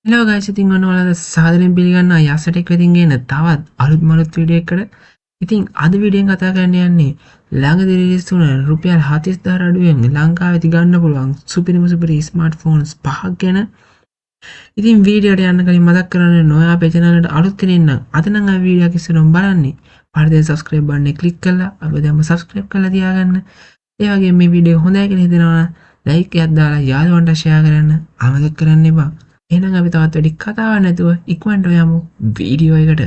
Hello guys, ඉතින් ඔන්න ඔයාලා සාදරයෙන් පිළිගන්නවා යසට එක්ක ඉතින් ගේන තවත් අලුත් වීඩියෝ එකකට. ඉතින් අද වීඩියෝෙන් කතා කරන්න යන්නේ ළඟදී රිලීස් වුණ රුපියල් 40000 අඩුවෙන් ලංකාවේදී ගන්න පුළුවන් සුපිරි ස්මාර්ට්ෆෝන්ස් 5ක් ගැන. ඉතින් වීඩියෝට යන්න කලින් මතක් කරන්න ඔයා අපේ channel එකට අලුත් කෙනෙක් නම් අද නම් ආ වීඩියෝ එක ඉස්සරහම බලන්නේ. පරිදි subscribe button එක click කරලා අපි දැන්ම subscribe කරලා තියාගන්න. ඒ වගේම මේ වීඩියෝ එක හොඳයි කියලා හිතෙනවා නම් like එකක් දාලා යාළුවන්ට share කරන්න අමතක කරන්න එපා. එහෙනම් අපි තවත් වැඩි කතාවක් නැතුව ඉක්මනට යමු වීඩියෝ එකට.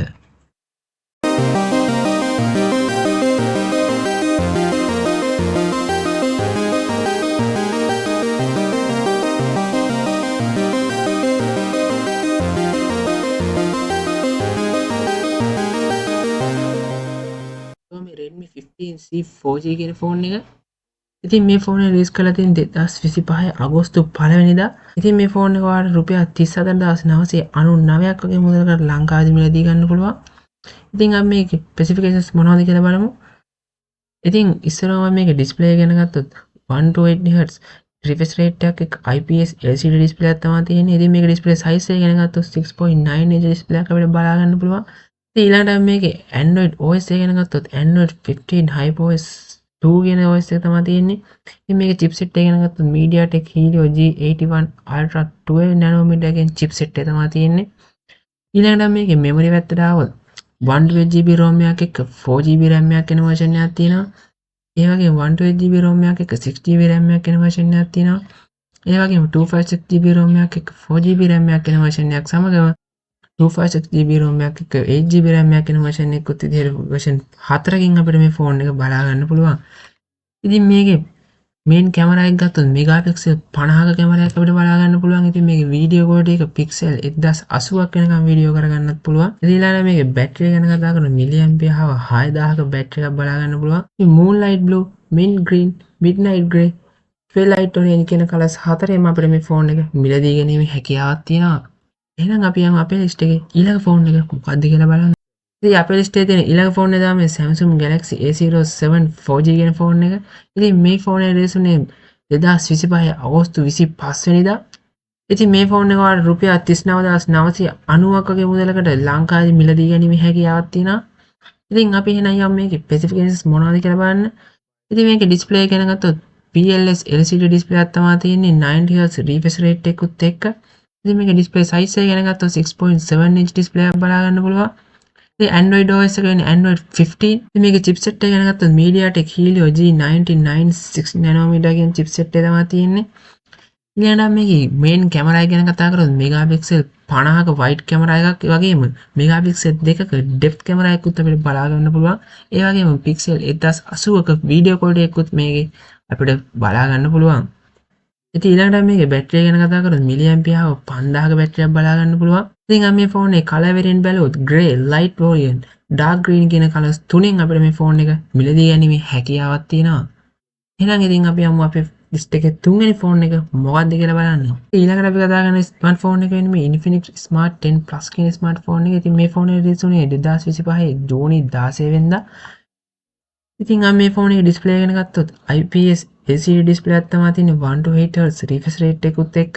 මේ Redmi 15C 4G කියන ෆෝන් එක. ඉතින් මේ ෆෝන් එක රිලීස් කරලා තියෙන 2025 අගෝස්තු 1 වෙනිදා. ඉතින් මේ ෆෝන් එක ඔයාලට රුපියල් 34999ක් වගේ මුදලකට ලංකාවේදී මිලදී ගන්න පුළුවන්. ඉතින් අපි මේකේ ස්පෙસિෆිකේෂන්ස් මොනවද කියලා බලමු. ඉතින් ඉස්සරහම මේකේ ඩිස්ප්ලේ ගැන ගත්තොත් 128 Hz refresh rate එකක් IPS LCD ඩිස්ප්ලේ එකක් තමයි තියෙන්නේ. ඉතින් මේකේ ඩිස්ප්ලේ size එක ගැන ගත්තොත් 6.9 inch ඩිස්ප්ලේ එකක් අපිට බලා ගන්න පුළුවන්. ඉතින් ඊළඟට මේකේ Android OS එක ගැන ගත්තොත් Android 15 HyperOS 2 කියන OS එක තමයි තියෙන්නේ. ඉතින් මේකේ chipset එක ගැන ගත්තොත් MediaTek Helio G81 Ultra 12 nanometer එකෙන් chipset එක තමයි තියෙන්නේ. ඊළඟට මේකේ memory පැත්තට ආවොත් 128GB ROM එකක් එක්ක 4GB RAM එකක් එන version එකක් තියෙනවා. ඒ වගේම 128GB ROM එකක් එක්ක 6GB RAM එකක් එන version එකක් තියෙනවා. ඒ වගේම 256GB ROM එකක් එක්ක 4GB RAM එකක් එන version එකක් සමගම 256GB ROM එකක් එක්ක 8GB RAM එකක් එන version එකකුත් විදිහට version 4කින් අපිට මේ ෆෝන් එක බලා ගන්න පුළුවන්. ඉතින් මේකේ මේන් කැමරා එක ගත්තොත් මෙගාපික්සල් 50ක කැමරා එකක් අපිට බලා ගන්න පුළුවන්. ඉතින් මේකේ වීඩියෝ කෝඩ් එක පික්සල් 1080ක් වෙනකම් වීඩියෝ කරගන්නත් පුළුවන්. ඉතින් ඊළඟට මේකේ බැටරි ගැන කතා කරන මිලිඇම්පියර් හව 6000ක බැටරි එකක් බලා ගන්න පුළුවන්. ඉතින් moonlight blue, mint green, midnight grey, twilight orange කියන කලර්ස් හතරෙම අපිට මේ ෆෝන් එක මිලදී ගැනීමේ හැකියාවක් තියෙනවා. එහෙනම් අපි යමු අපේ ලිස්ට් එකේ ඊළඟ ෆෝන් එක මොකක්ද කියලා බලන්න. ඉතින් අපේ ලිස්ට් එකේ තියෙන ඊළඟ ෆෝන් එක තමයි Samsung Galaxy A07 4G කියන ෆෝන් එක. ඉතින් මේ ෆෝන් එක රිලීස් වුණේ 2025 අගෝස්තු 25 වෙනිදා. ඉතින් මේ ෆෝන් එක වල රුපියල් 39990ක් වගේ මුදලකට ලංකාවේ මිලදී ගැනීමේ හැකියාවක් තියෙනවා. ඉතින් අපි එහෙනම් යමු මේකේ ස්පෙસિෆිකේෂන්ස් මොනවද කියලා බලන්න. ඉතින් මේකේ ඩිස්ප්ලේ ගැන ගත්තොත් PLS LCD ඩිස්ප්ලේ එකක් තමයි තියෙන්නේ 90 Hz refresh rate එකකුත් එක්ක. ඉතින් මේකේ ඩිස්ප්ලේ size එක ගැන ගත්තොත් 6.7 inch ඩිස්ප්ලේ එකක් බලා ගන්න පුළුවන්. ඉතින් Android OS එක වෙන්නේ Android 15. ඉතින් මේකේ chipset එක ගැන ගත්තොත් MediaTek Helio G99 6 nanometer කියන chipset එක තමයි තියෙන්නේ. ඊළඟට මේකේ main camera එක ගැන කතා කරොත් megapixel 50ක wide camera එකක් වගේම megapixel 2ක depth camera එකකුත් අපිට බලා ගන්න පුළුවන්. ඒ වගේම pixel 1080ක video quality එකකුත් මේකේ අපිට බලා ගන්න පුළුවන්. ඉතින් ඊළඟට මේකේ බැටරි ගැන කතා කරොත් මිලිඇම්පියර් 5000ක බැටරියක් බලා ගන්න පුළුවන්. ඉතින් අපි මේ ෆෝන් එකේ කලර් වෙරියන්ට් බැලුවොත් grey, light variant, dark green කියන කලර්ස් තුනෙන් අපිට මේ ෆෝන් එක මිලදී ගැනීමේ හැකියාවක් තියෙනවා. එහෙනම් ඉතින් අපි යමු අපේ ලිස්ට් එකේ තුන්වෙනි ෆෝන් එක මොකක්ද කියලා බලන්න. ඊළඟට අපි කතා කරන ස්මාර්ට් ෆෝන් එක වෙන්නේ මේ Infinix Smart 10 Plus කියන ස්මාර්ට් ෆෝන් එක. ඉතින් මේ ෆෝන් එක රිලීස් වුණේ 2025 ජූනි 16 වෙනිදා. ඉතින් අපි මේ ෆෝන් එකේ ඩිස්ප්ලේ ගැන ගත්තොත් IPS LCD ඩිස්ප්ලේ එකක් තමයි තියෙන්නේ 128 Hz refresh rate එකකුත් එක්ක.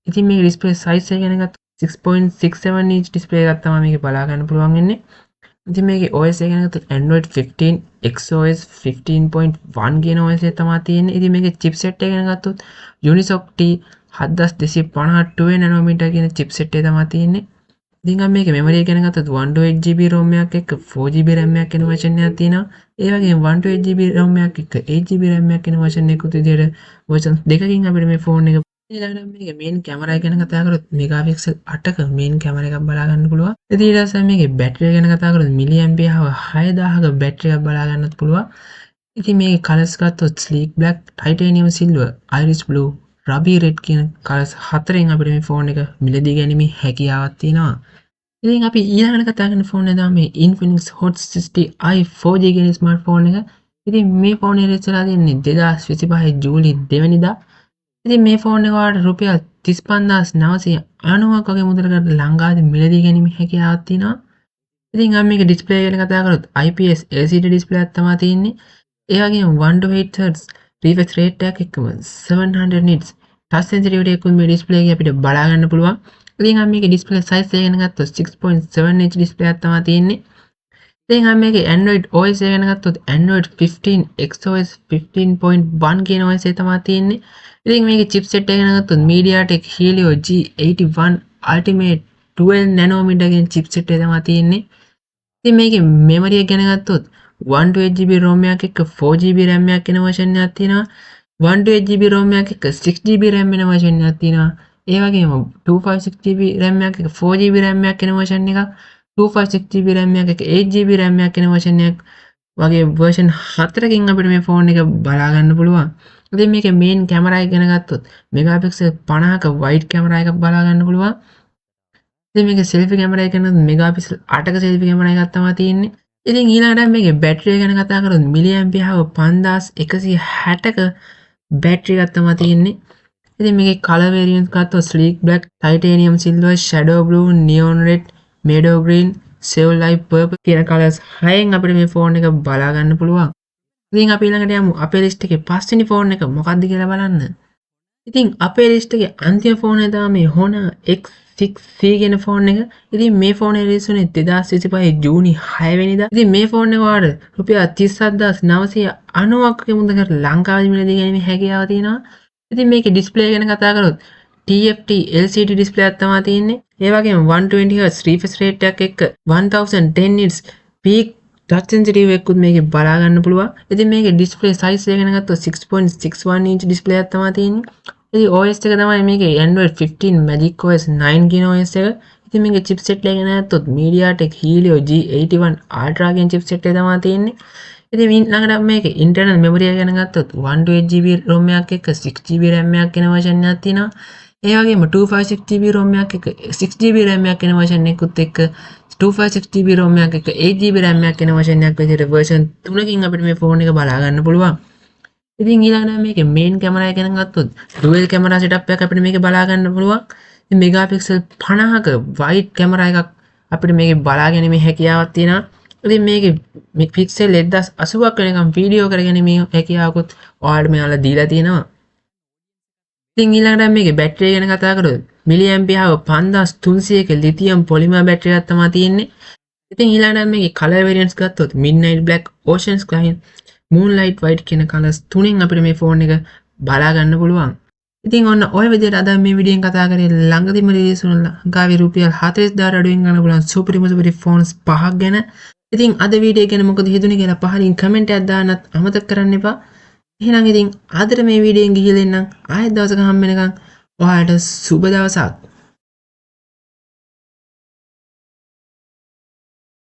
ඉතින් මේකේ ඩිස්ප්ලේ size එක ගැන ගත්තොත් 6.67 inch ඩිස්ප්ලේ එකක් තමයි මේකේ බලා ගන්න පුළුවන් වෙන්නේ. ඉතින් මේකේ OS එක ගැන ගත්තොත් Android 15 XOS 15.1 කියන OS එක තමයි තියෙන්නේ. ඉතින් මේකේ chipset එක ගැන ගත්තොත් Unisoc T7250 12 nanometer කියන chipset එක තමයි තියෙන්නේ. ඉතින් අපි මේකේ memory එක ගැන ගත්තොත් 128GB ROM එකක් එක්ක 4GB RAM එකක් එන version එකක් තියෙනවා. ඒ වගේම 128GB ROM එකක් එක්ක 8GB RAM එකක් එන version එකකුත් විදිහට version දෙකකින් අපිට මේ ෆෝන් එක ඊළඟට මේකේ main camera එක ගැන කතා කරොත් megapixel 8ක main camera එකක් බලා ගන්න පුළුවන්. ඉතින් ඊට පස්සේ මේකේ battery ගැන කතා කරොත් milliampere hour 6000ක battery එකක් බලා ගන්නත් පුළුවන්. ඉතින් මේකේ colours ගත්තොත් sleek black, titanium silver, iris blue, ruby red කියන colours හතරෙන් අපිට මේ ෆෝන් එක මිලදී ගැනීමේ හැකියාවක් තියෙනවා. ඉතින් අපි ඊළඟට කතා කරන ෆෝන් එක තමයි Infinix Hot 60i 4G කියන ස්මාර්ට් ෆෝන් එක. ඉතින් මේ ෆෝන් එක ඉස්සරහා තියෙන්නේ 2025 ජූලි 2 වෙනිදා. ඉතින් මේ ෆෝන් එක වලට රුපියල් 35990ක් වගේ මුදලකට ලංකාවේ මිලදී ගැනීමේ හැකියාවක් තියෙනවා. ඉතින් අපි මේක ඩිස්ප්ලේ ගැන කතා කරොත් IPS LCD ඩිස්ප්ලේ එකක් තමයි තියෙන්නේ. ඒ වගේම 128 Hz refresh rate එකක් එක්කම 700 nits touch sensitivity එකකුත් මේ ඩිස්ප්ලේ එකේ අපිට බලා ගන්න පුළුවන්. ඉතින් අපි මේකේ ඩිස්ප්ලේ සයිස් එක ගැන ගත්තොත් 6.7 inch ඩිස්ප්ලේ එකක් තමයි තියෙන්නේ. ඉතින් අපි මේකේ Android OS එක ගැන ගත්තොත් Android 15 XOS 15.1 කියන OS එක තමයි තියෙන්නේ. ඉතින් මේකේ chipset එක ගැන ගත්තොත් MediaTek Helio G81 Ultimate 12 nanometer කියන chipset එක තමයි තියෙන්නේ. ඉතින් මේකේ memory එක ගැන ගත්තොත් 128GB ROM එකක් එක්ක 4GB RAM එකක් වෙන version එකක් තියෙනවා. 128GB ROM එකක් එක්ක 6GB RAM වෙන version එකක් තියෙනවා. ඒ වගේම 256GB RAM එකක් එක්ක 4GB RAM එකක් වෙන version එකක්, 256GB RAM එකක් එක්ක 8GB RAM එකක් වෙන version එකක් වගේ version 4කින් අපිට මේ phone එක බලා ගන්න පුළුවන්. ඉතින් මේකේ main camera එක ගැන ගත්තොත් megapixel 50ක wide camera එකක් බලා ගන්න පුළුවන්. ඉතින් මේකේ selfie camera එක ගැන megapixel 8ක selfie camera එකක් තමයි තියෙන්නේ. ඉතින් ඊළඟට මේකේ battery එක ගැන කතා කරොත් milliampere 5160ක battery එකක් තමයි තියෙන්නේ. ඉතින් මේකේ color variants ගත්තොත් sleek black, titanium silver, shadow blue, neon red, meadow green, save light purple කියන colors 6න් අපිට මේ phone එක බලා ගන්න පුළුවන්. ඉතින් අපි ඊළඟට යමු අපේ list එකේ පස්වෙනි phone එක මොකක්ද කියලා බලන්න. ඉතින් අපේ list එකේ අන්තිම phone එක තමයි මේ Honor X6C කියන phone එක. ඉතින් මේ phone එක release වුණේ 2025 ජූනි 6 වෙනිදා. ඉතින් මේ phone එක ඔයාලට රුපියල් 37990ක මුදලකට ලංකාවේ මිලදී ගැනීමේ හැකියාව තියෙනවා. ඉතින් මේකේ display ගැන කතා කරොත් TFT LCD display එකක් තමයි තියෙන්නේ. ඒ වගේම 120Hz refresh rate එකක් එක්ක 1010 nits peak touch sensitive එකකුත් මේකේ බලා ගන්න පුළුවන්. ඉතින් මේකේ display size එක ගැන ගත්තොත් 6.61 inch display එකක් තමයි තියෙන්නේ. ඉතින් OS එක තමයි මේකේ Android 15 Magic OS 9 කියන OS එක. ඉතින් මේකේ chipset එක ගැන ගත්තොත් MediaTek Helio G81 Ultra කියන chipset එක තමයි තියෙන්නේ. ඉතින් ඊළඟට මේකේ internal memory එක ගැන ගත්තොත් 128GB ROM එකක් එක්ක 6GB RAM එකක් වෙන version එකක් තියෙනවා. ඒ වගේම 256GB ROM එකක් එක්ක 6GB RAM එකක් වෙන version එකකුත් එක්ක 256GB ROM එකක් එක්ක 8GB RAM එකක් වෙන version එකක් විදිහට version 3කින් අපිට මේ phone එක බලා ගන්න පුළුවන්. ඉතින් ඊළඟට මේකේ main camera එක ගැන ගත්තොත් dual camera setup එකක් අපිට මේකේ බලා ගන්න පුළුවන්. ඉතින් megapixel 50ක wide camera එකක් අපිට මේකේ බලා ගැනීමේ හැකියාවක් තියෙනවා. ඉතින් මේකේ pixel 1080ක් වෙනකම් වීඩියෝ කරගැනීමේ හැකියාවකුත් ඔයාලට මෙයාලා දීලා තියෙනවා. ඉතින් ඊළඟට මේකේ බැටරි ගැන කතා කරොත් milliampere 5300ක lithium polymer බැටරි එකක් තමයි තියෙන්නේ. ඉතින් ඊළඟට මේකේ color variants ගත්තොත් midnight black, ocean sky, moonlight white කියන colors තුනෙන් අපිට මේ phone එක බලා ගන්න පුළුවන්. ඉතින් ඔන්න ඔය විදිහට අද මේ වීඩියෝෙන් කතා කරේ ළඟදීම රිලීස් වුණ ලංකාවේ රුපියල් 40000 අඩුවෙන් ගන්න පුළුවන් සුපිරිම phones 5ක් ගැන. ඉතින් අද වීඩියෝ එක ගැන මොකද හිතුනේ කියලා පහලින් කමෙන්ට් එකක් දාන්නත් අමතක කරන්න එපා. එහෙනම් ඉතින් ආදර මේ වීඩියෝෙන් ගිහිල්ලා එන්නම් ආයෙත් දවසක හම්බ වෙනකන් ඔයාලට සුබ දවසක්.